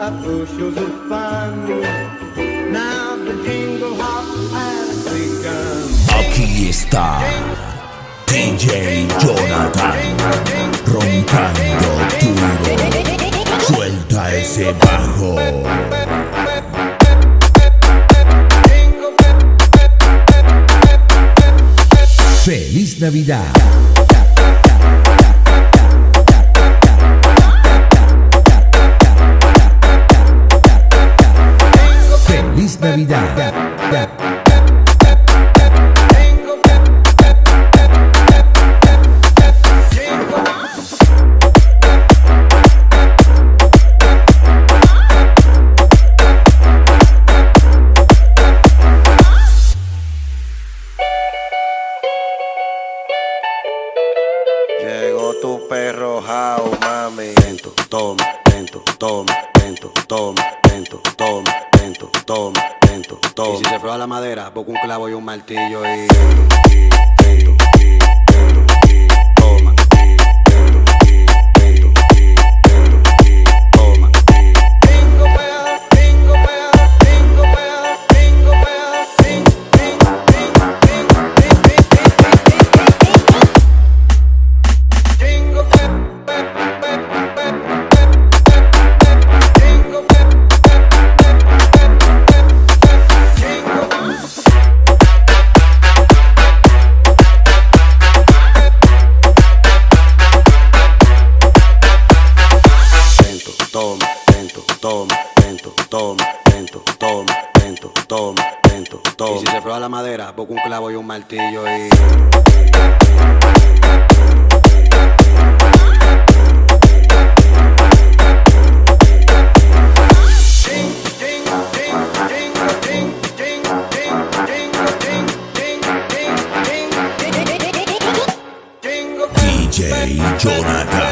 that bushels of fun. Now the jingle hop has begun. Aquí está DJ Yonathan, roncando duro. Suelta ese bajo. ¡Feliz Navidad! ¡Feliz Navidad! Llegó tu perro jao, mami. Lento, toma, lento, toma, lento, toma, lento, toma, lento, toma, lento, toma. Y si se prueba la madera, busco un clavo y un martillo y toma, toma. Jingle bell, jingle bell, jingle bell, jingle bell, ding, ding, ding, ding, ding, ding, ding, ding. Jingle bell, jingle bell, toma, lento, toma, lento, toma, lento, toma, lento, toma, lento, toma. Y si se prueba la madera, busco un clavo y un martillo y DJ Yonathan.